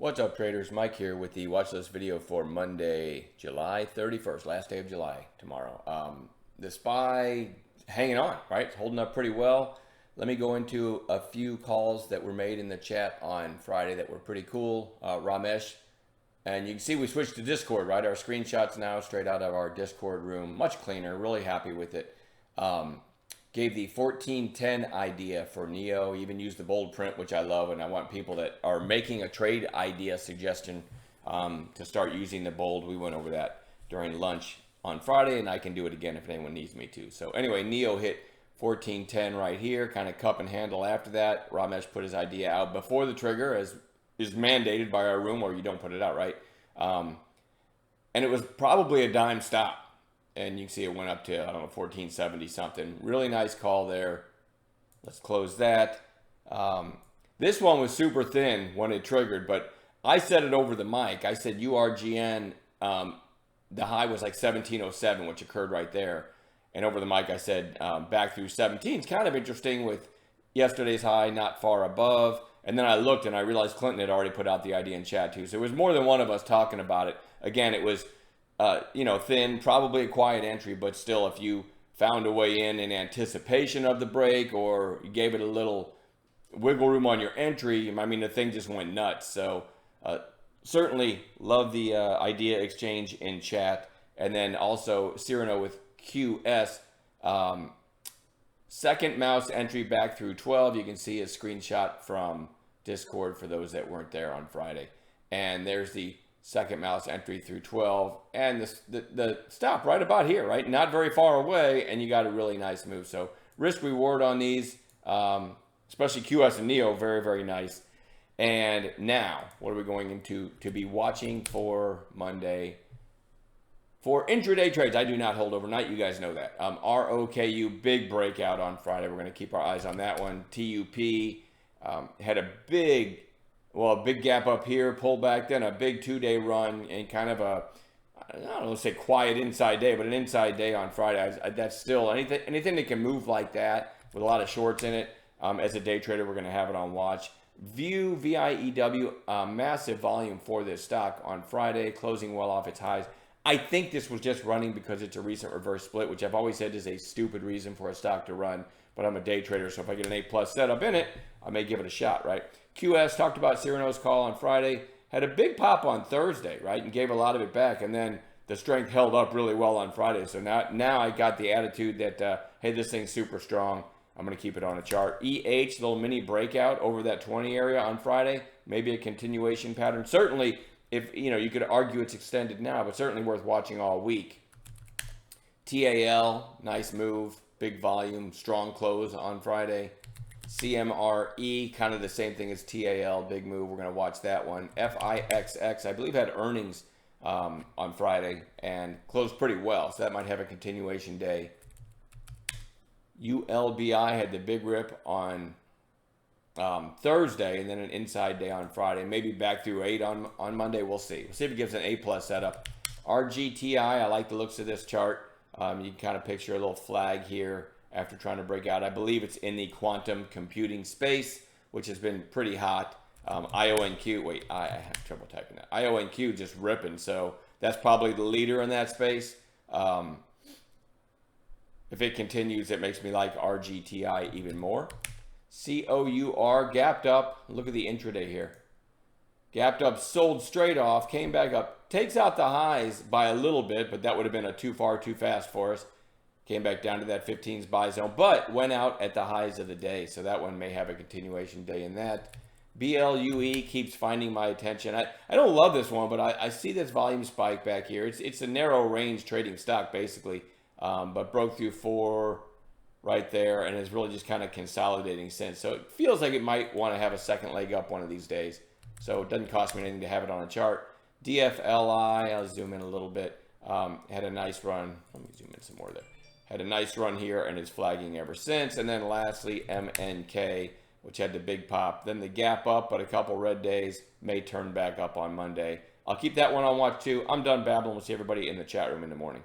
What's up, traders? Mike here with the watch list video for Monday, July 31st, last day of July, tomorrow. The SPY hanging on, right? It's holding up pretty well. Let me go into a few calls that were made in the chat on Friday that were pretty cool. Ramesh, and you can see we switched to Discord, right? Our screenshots now straight out of our Discord room, much cleaner, really happy with it. Gave the 1410 idea for Neo, even used the bold print, which I love, and I want people that are making a trade idea suggestion to start using the bold. We went over that during lunch on Friday, and I can do it again if anyone needs me to. So anyway, Neo hit 1410 right here, kind of cup and handle after that. Ramesh put his idea out before the trigger, as is mandated by our room, or you don't put it out, right? And it was probably a dime stop. And you can see it went up to, I don't know, 1470 something. Really nice call there. Let's close that. This one was super thin when it triggered, but I said it over the mic. I said URGN, the high was like 1707, which occurred right there. And over the mic, I said back through 17. It's kind of interesting with yesterday's high not far above. And then I looked and I realized Clinton had already put out the idea in chat too. So it was more than one of us talking about it. Again, it was thin, probably a quiet entry, but still, if you found a way in anticipation of the break, or you gave it a little wiggle room on your entry, I mean, the thing just went nuts. So certainly love the idea exchange in chat. And then also Cyrano with QS, second mouse entry back through 12. You can see a screenshot from Discord for those that weren't there on Friday. And there's the second mouse entry through 12, and the stop right about here, right? Not very far away, and you got a really nice move. So risk reward on these, especially QS and Neo, very, very nice. And now, what are we going into to be watching for Monday? For intraday trades, I do not hold overnight. You guys know that. ROKU, big breakout on Friday. We're going to keep our eyes on that one. TUP had a big gap up here, pull back, then a big two-day run, and kind of a, I don't know, say quiet inside day, but an inside day on Friday. That's still anything that can move like that with a lot of shorts in it. As a day trader, we're going to have it on watch. View, VIEW, massive volume for this stock on Friday, closing well off its highs. I think this was just running because it's a recent reverse split, which I've always said is a stupid reason for a stock to run, but I'm a day trader, so if I get an A+ setup in it, I may give it a shot, right? QS, talked about Cyrano's call on Friday, had a big pop on Thursday, right, and gave a lot of it back, and then the strength held up really well on Friday. So now I got the attitude that, hey, this thing's super strong. I'm going to keep it on a chart. EH, little mini breakout over that 20 area on Friday, maybe a continuation pattern. Certainly, if you could argue it's extended now, but certainly worth watching all week. TAL, nice move, big volume, strong close on Friday. CMRE, kind of the same thing as TAL, big move. We're going to watch that one. FIXX, I believe, had earnings on Friday and closed pretty well, so that might have a continuation day. ULBI had the big rip on Thursday and then an inside day on Friday. Maybe back through 8 on Monday. We'll see. We'll see if it gives an A+ setup. RGTI, I like the looks of this chart. You can kind of picture a little flag here after trying to break out. I believe it's in the quantum computing space, which has been pretty hot. IONQ, wait, I have trouble typing that. IONQ just ripping, so that's probably the leader in that space. If it continues, it makes me like RGTI even more. COUR gapped up. Look at the intraday here. Gapped up, sold straight off, came back up, takes out the highs by a little bit, but that would have been a too far, too fast for us. Came back down to that 15s buy zone, but went out at the highs of the day. So that one may have a continuation day in that. BLUE keeps finding my attention. I don't love this one, but I see this volume spike back here. It's a narrow range trading stock, basically, but broke through 4 right there and is really just kind of consolidating since. So it feels like it might want to have a second leg up one of these days. So it doesn't cost me anything to have it on a chart. DFLI, I'll zoom in a little bit, had a nice run. Let me zoom in some more there. Had a nice run here and is flagging ever since. And then lastly, MNK, which had the big pop. Then the gap up, but a couple red days, may turn back up on Monday. I'll keep that one on watch too. I'm done babbling. We'll see everybody in the chat room in the morning.